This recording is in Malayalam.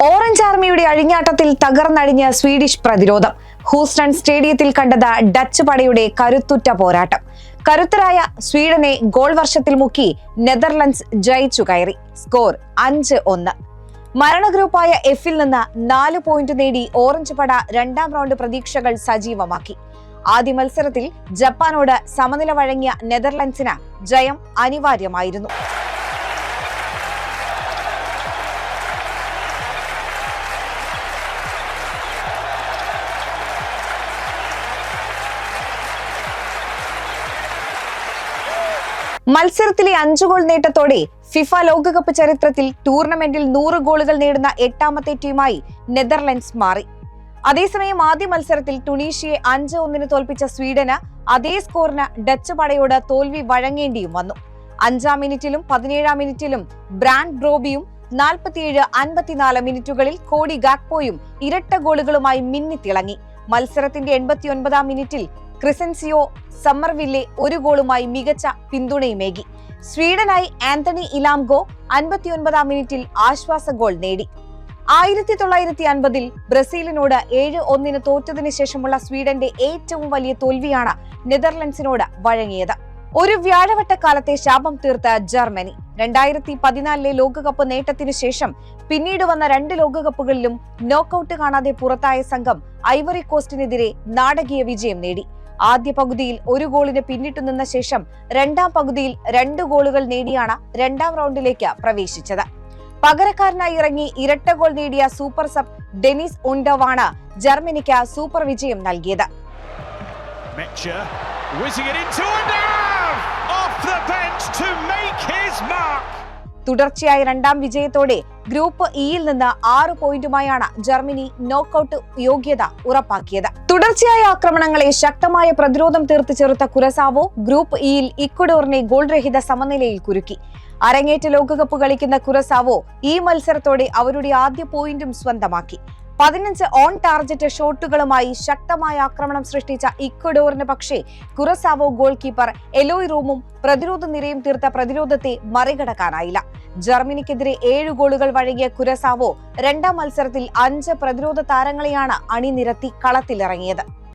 ഓറഞ്ച് ആർമിയുടെ അഴിഞ്ഞാട്ടത്തിൽ തകർന്നടിഞ്ഞ സ്വീഡിഷ് പ്രതിരോധം. ഹൂസ്റ്റൺ സ്റ്റേഡിയത്തിൽ കണ്ടത് ഡച്ച് പടയുടെ കരുത്തുറ്റ പോരാട്ടം. കരുത്തരായ സ്വീഡനെ ഗോൾ വർഷത്തിൽ മുക്കി നെതർലൻഡ്സ് ജയിച്ചു കയറി. സ്കോർ 5-1. മരണ ഗ്രൂപ്പായ എഫിൽ നിന്ന് 4 പോയിന്റ് നേടി ഓറഞ്ച് പട രണ്ടാം റൗണ്ട് പ്രതീക്ഷകൾ സജീവമാക്കി. ആദ്യ മത്സരത്തിൽ ജപ്പാനോട് സമനില വഴങ്ങിയ നെതർലൻഡ്സിന് ജയം അനിവാര്യമായിരുന്നു. മത്സരത്തിലെ 5 ഗോൾ നേട്ടത്തോടെ ഫിഫ ലോകകപ്പ് ചരിത്രത്തിൽ ടൂർണമെന്റിൽ 100 ഗോളുകൾ നേടുന്ന 8ാമത്തെ ടീമായി നെതർലൻഡ്സ് മാറി. അതേസമയം ആദ്യ മത്സരത്തിൽ ടുണീഷ്യയെ 5-1 തോൽപ്പിച്ച സ്വീഡന് അതേ സ്കോറിന് ഡച്ച് പടയോട് തോൽവി വഴങ്ങേണ്ടിയും വന്നു. 5ാം മിനിറ്റിലും 17ാം മിനിറ്റിലും ബ്രാൻഡ് ബ്രോബിയും 47-54 മിനിറ്റുകളിൽ കോഡി ഗാക്പോയും ഇരട്ട ഗോളുകളുമായി മിന്നിത്തിളങ്ങി. മത്സരത്തിന്റെ 89ാം മിനിറ്റിൽ ക്രിസൻസിയോ സമ്മർവില്ലെ 1 ഗോളുമായി മികച്ച പിന്തുണയുമേകി. സ്വീഡനായി ആന്റണി ഇലാംഗോ 59ാം മിനിറ്റിൽ ആശ്വാസ ഗോൾ നേടി. 1950-ൽ ബ്രസീലിനോട് 7-1 തോറ്റതിനു ശേഷമുള്ള സ്വീഡന്റെ ഏറ്റവും വലിയ തോൽവിയാണ് നെതർലൻഡ്സിനോട് വഴങ്ങിയത്. ഒരു വ്യാഴവട്ടക്കാലത്തെ ശാപം തീർത്ത ജർമ്മനി 2014 ലോകകപ്പ് നേട്ടത്തിനു ശേഷം പിന്നീട് വന്ന 2 ലോകകപ്പുകളിലും നോക്കൌട്ട് കാണാതെ പുറത്തായ സംഘം ഐവറി കോസ്റ്റിനെതിരെ നാടകീയ വിജയം നേടി. ആദ്യ പകുതിയിൽ 1 ഗോളിന് പിന്നിട്ടു നിന്ന ശേഷം 2ാം പകുതിയിൽ 2 ഗോളുകൾ നേടിയാണ് 2ാം റൗണ്ടിലേക്ക് പ്രവേശിച്ചത്. പകരക്കാരനായി ഇറങ്ങി ഇരട്ട ഗോൾ നേടിയ സൂപ്പർ സബ് ഡെനിസ് ഉണ്ടവാണ് ജർമ്മനിക്ക് സൂപ്പർ വിജയം നൽകിയത്. തുടർച്ചയായ 2ാം വിജയത്തോടെ ഗ്രൂപ്പ് ഇയിൽ നിന്ന് 6 പോയിന്റുമായാണ് ജർമ്മനി നോക്കൌട്ട് യോഗ്യത ഉറപ്പാക്കിയത്. തുടർച്ചയായ ആക്രമണങ്ങളെ ശക്തമായ പ്രതിരോധം തീർത്ത് ചെറുത്ത കുരസാവോ ഗ്രൂപ്പ് ഇയിൽ ഇക്വഡോറിനെ ഗോൾരഹിത സമനിലയിൽ കുരുക്കി. അരങ്ങേറ്റ ലോകകപ്പ് കളിക്കുന്ന കുരസാവോ ഈ മത്സരത്തോടെ അവരുടെ ആദ്യ പോയിന്റും സ്വന്തമാക്കി. 15 ഓൺ ടാർജറ്റ് ഷോട്ടുകളുമായി ശക്തമായ ആക്രമണം സൃഷ്ടിച്ച ഇക്വഡോറിന് പക്ഷേ കുരസാവോ ഗോൾ കീപ്പർ എലോയ് റൂമും പ്രതിരോധ നിരയും തീർത്ത പ്രതിരോധത്തെ മറികടക്കാനായില്ല. ജർമ്മനിക്കെതിരെ 7 ഗോളുകൾ വഴങ്ങിയ കുരസാവോ 2ാം മത്സരത്തിൽ 5 പ്രതിരോധ താരങ്ങളെയാണ് അണിനിരത്തി കളത്തിലിറങ്ങിയത്.